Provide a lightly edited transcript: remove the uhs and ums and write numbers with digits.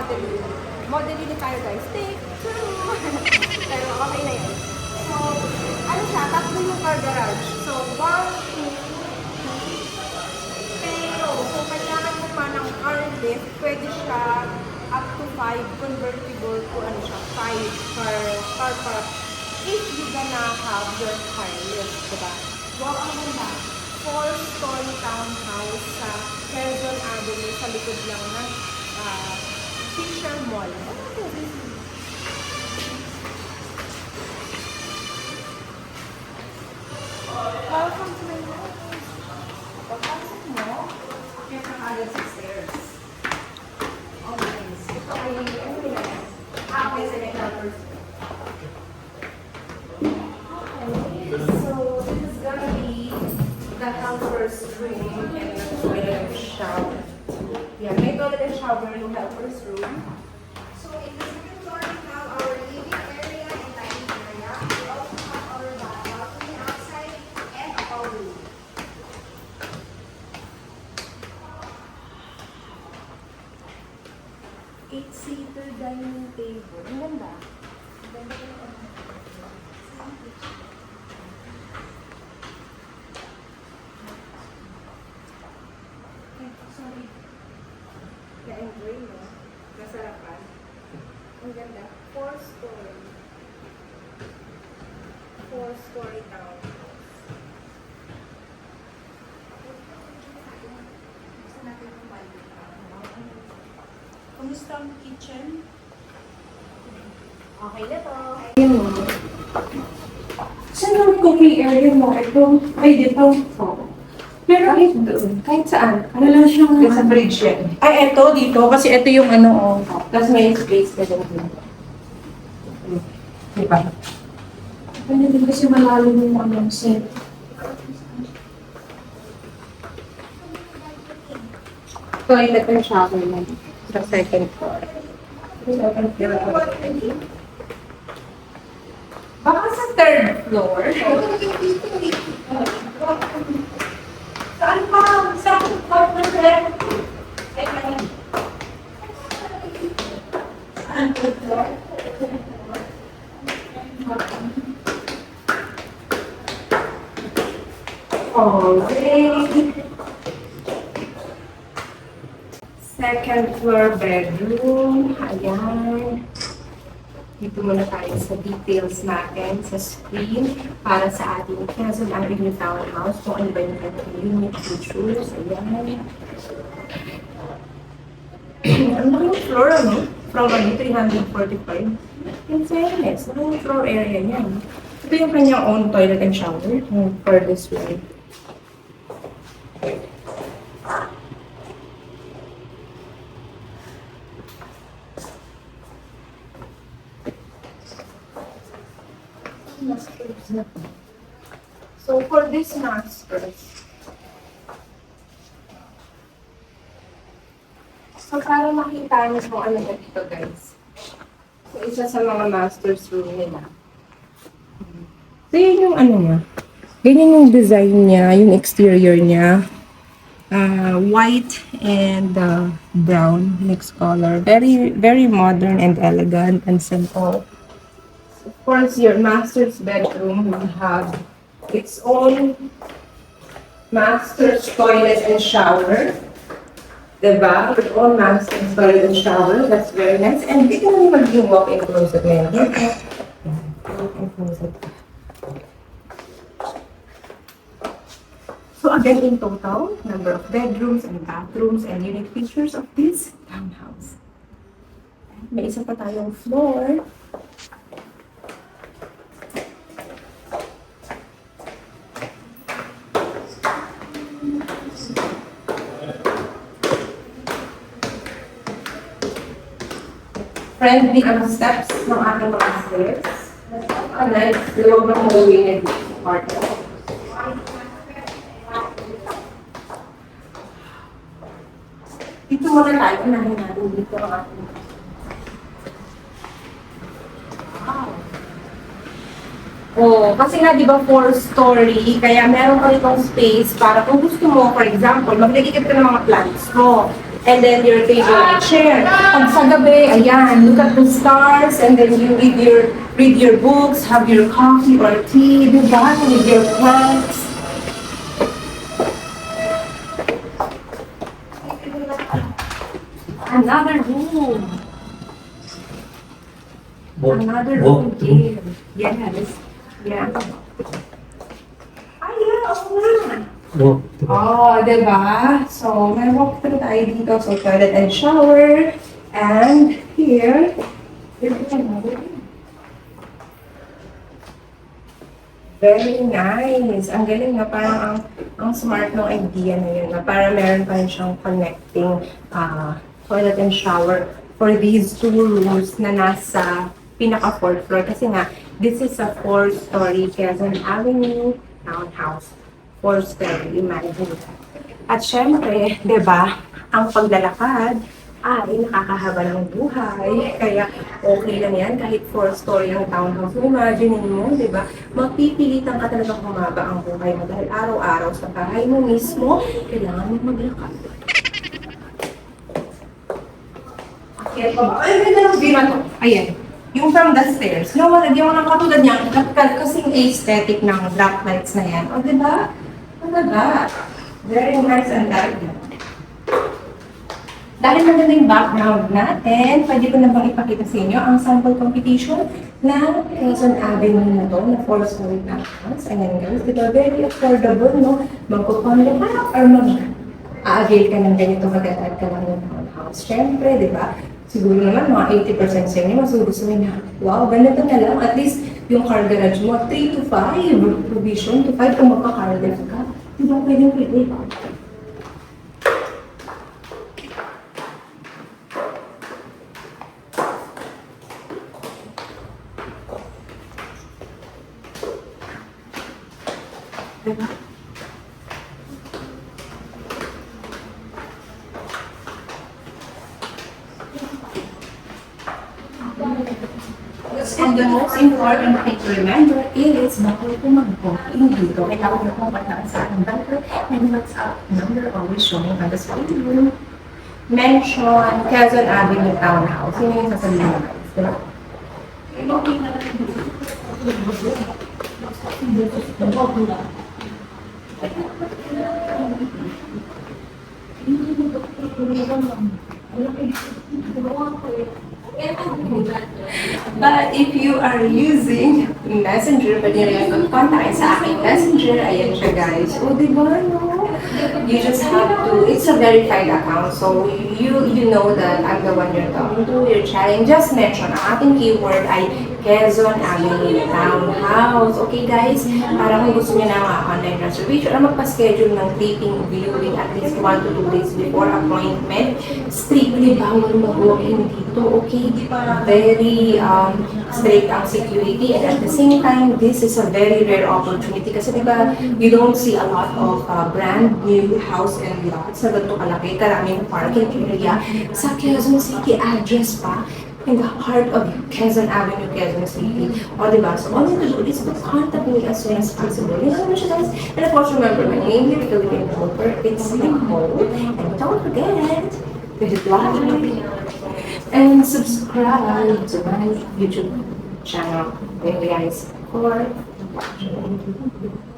modeling. Modeling tayo guys. Take two! Pero okay na yun. So, ano siya? Tatlo yung car garage. So, 1, 2, 3. Pero, kung kailangan mo pa ng car lift, pwede siya up to 5 convertible to ano siya, 5 car park. If you gonna have your car lift, diba? Wow, ang ganda. 4-story townhouse sa Quezon Avenue sa likod lang ng Fisher Mall. Welcome to my house. Pagpasok mo, kaya nakagad sa stairs. Okay. Ito ay, ano nila yan? Okay, sa next. So, this is gonna be the helper's room and the toilet and shower. Yeah, may toilet and shower yung helper's room. So in the second floor, we have our living area and dining area. We also have our balcony outside and a hallway. 8-seater dining table. Ang ganda. Ang ganda ko yung sorry. Na-enjoy mo. Nasarapan. Ang ganda. 4-story. 4-story townhouse. Gusto natin yung balik. Kumusta ang kitchen? Okay na to. Ayun mo. Saan yung cooking area mo? Ito, ay dito. Pero ito doon, kahit saan. Ano lang siyang sa fridge yan. Ay, ito dito. Kasi ito yung ano, oh. Tapos may space ka doon. Diba? Ano din kasi malalim yung ano, set. Toilet and shower lang. Sa second floor. Second floor. Baka sa third floor. Saan pa? Saan pa? Ay, mali. Saan third floor? Okay. Second floor bedroom. Ayan. Dito muna tayo sa details natin sa screen para sa ating Quezon Avenue Townhouse. Kung ano ba yung ating unit features. Ayan. Ang laking floor, ano? From 345. In fairness, ang floor area niyan. Ito yung kanyang own toilet and shower for this way. So for this masters, so para makita niyo kung ano na dito guys. So isa sa mga masters room nila. So yun yung ano niya. Ganyan yung design niya, yung exterior niya. White and brown mixed color. Very, very modern and elegant and simple. Of course, your master's bedroom will have its own master's toilet and shower. Diba? Your own master's toilet and shower. That's very nice. And dito naman mag-yung walk-in closet ngayon. Walk-in closet. So again, in total, number of bedrooms and bathrooms and unit features of this townhouse. May isa pa tayong floor. Friendly ang steps ng ating mga stairs. A nice loob ng hallway na apartment. Dito muna tayo, unahin natin dito ang ating. Wow. Oh, kasi nga di ba 4-story, kaya meron ka itong space para kung gusto mo, for example, maglagay ka ng mga plants mo. And then your favorite chair. Pag sa gabi, ayan, look at the stars, and then you read your books, have your coffee or tea, diba? With your plants. Another room. Another room here. Yes. Yeah. Ah, yeah, oo nga. Oh, diba? So, may walkthrough tayo dito. So, toilet and shower. And here, there's another room. Very nice. Ang galing na parang ang smart ng idea na yun. Na parang meron pa rin siyang connecting toilet and shower for these two rooms na nasa pinaka fourth floor. Kasi nga, this is a 4-story Quezon Avenue townhouse. 4-story, imagine that. At syempre, di ba, ang paglalakad ay nakakahaba ng buhay. Kaya okay lang yan kahit 4-story ang townhouse. Imagine mo, di ba, mapipilitan ka talaga humaba ang buhay mo dahil araw-araw sa bahay mo mismo, kailangan mo maglakad. Okay, ay, ganda ng view na to. Ayan. Yung from the stairs. No, lagyan mo ng katulad niya. Kasing aesthetic ng black lights na yan. O, diba? Talaga. Very nice and dark. Dahil maganda yung background natin, pwede ko na bang ipakita sa inyo ang sample competition ng Quezon Avenue na to, na 4-story townhouse. Ayan guys, diba? Very affordable, no? Magkukondo ka or mag-a-avail ka ng ganito, mag-a-add ka lang ng townhouse. Siyempre, diba? Siguro naman mga 80% sa inyo, masugustuhin na, wow, ganito na lang. At least yung car garage mo, 3 to 5 provision to 5 kung magka-car garage ka. Diba pwedeng pwede? Diba? And the most important thing to remember is bawal po mag-booking dito. Kailangan nyo pong pataan sa ating banker and WhatsApp number always showing on the screen. Mention Quezon Avenue Townhouse. Yun yung sasabihin mo guys. Diba? But if you are using Messenger, pwede rin mag-contact sa aking Messenger. Ayan siya guys. O, diba, no? You just have to, it's a verified account. So, you know that I'm the one you're talking to, you're chatting. Just mention, ang ating keyword ay Quezon Avenue Townhouse. Okay guys? Para kung gusto niyo ng online reservation or magpa-schedule ng taping viewing at least 1 to 2 days before appointment, strictly bawal mag-walk-in dito. Okay? Very strict ang security, and at the same time, this is a very rare opportunity kasi diba, you don't see a lot of brand new house and lots na ganito kalaki, karaming parking area sa Quezon City, address pa in the heart of Quezon Avenue, Quezon City. O diba? So all you have to do is to contact me as soon as possible. You know what siya guys? And of course, remember my name here, Philippine Helper. It's Nicole. And don't forget to hit like and subscribe to my YouTube channel. Thank you guys for watching.